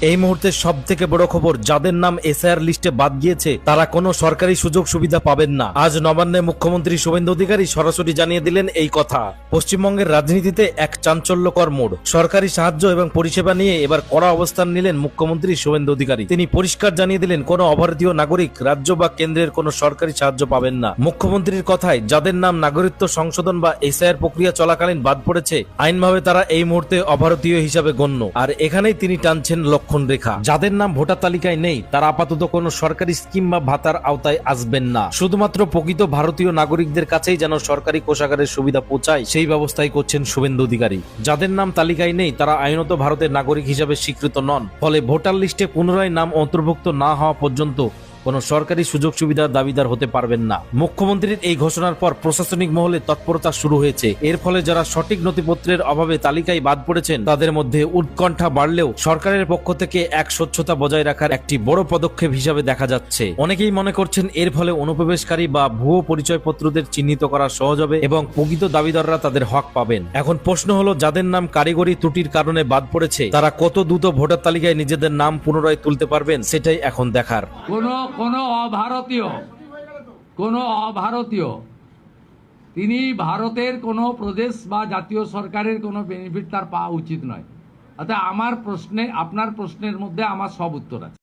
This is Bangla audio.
এই মুহূর্তে সব থেকে বড় খবর, যাদের নাম এসআইআর লিস্টে বাদ গিয়েছে তারা কোনো সরকারি সুযোগ সুবিধা পাবেন না। আজ নবান্নে মুখ্যমন্ত্রী শুভেন্দু অধিকারী সরাসরি জানিয়ে দিলেন এই কথা। পশ্চিমবঙ্গের রাজনীতিতে এক চাঞ্চল্যকর মোড়। সরকারি সাহায্য এবং পরিষেবা নিয়ে এবার কড়া অবস্থান নিলেন মুখ্যমন্ত্রী শুভেন্দু অধিকারী। তিনি পরিষ্কার জানিয়ে দিলেন, কোনো অভারতীয় নাগরিক রাজ্য বা কেন্দ্রের কোনো সরকারি সাহায্য পাবেন না। মুখ্যমন্ত্রীর কথায়, যাদের নাম নাগরিকত্ব সংশোধন বা এসআইআর প্রক্রিয়া চলাকালীন বাদ পড়েছে, আইনভাবে তারা এই মুহূর্তে অভারতীয় হিসাবে গণ্য। আর এখানেই তিনি টানছেন লক্ষণ রেখা। যাদের নাম ভোটার তালিকায় নেই তারা আপাতত কোনো সরকারি স্কিম বা ভাতার আওতায় আসবেন না। শুধুমাত্র প্রকৃত ভারতীয় নাগরিকদের কাছেই যেন সরকারি কোষাগারের সুবিধা পৌঁছায়, সেই ব্যবস্থাই করছেন শুভেন্দু অধিকারী। যাদের নাম তালিকায় নেই তারা আইনত ভারতের নাগরিক হিসাবে স্বীকৃত নন। ফলে ভোটার লিস্টে পুনরায় নাম অন্তর্ভুক্ত না হওয়া পর্যন্ত কোন সরকারি সুযোগ সুবিধার দাবিদার হতে পারবেন না। মুখ্যমন্ত্রীর এই ঘোষণার পর প্রশাসনিক মহলে তৎপরতা শুরু হয়েছে। এর ফলে যারা সঠিক নথিপত্রের অভাবে তালিকায় বাদ পড়েছেন তাদের মধ্যে উৎকণ্ঠা বাড়লেও সরকারের পক্ষ থেকে এক স্বচ্ছতা বজায় রাখার একটি বড় পদক্ষেপ হিসাবে দেখা যাচ্ছে। অনেকেই মনে করছেন এর ফলে অনুপ্রবেশকারী বা ভুয়ো পরিচয়পত্রদের চিহ্নিত করা সহজ হবে এবং প্রকৃত দাবিদাররা তাদের হক পাবেন। এখন প্রশ্ন হলো, যাদের নাম কারিগরি ত্রুটির কারণে বাদ পড়েছে তারা কত দ্রুত ভোটার তালিকায় নিজেদের নাম পুনরায় তুলতে পারবেন, সেটাই এখন দেখার। কোনো অভারতীয় তিনি ভারতের কোনো প্রদেশ বা জাতীয় সরকারের কোনো বেনিফিট তার পাওয়া উচিত নয়। অর্থাৎ আমার প্রশ্নে, আপনার প্রশ্নের মধ্যে আমার সব উত্তর আছে।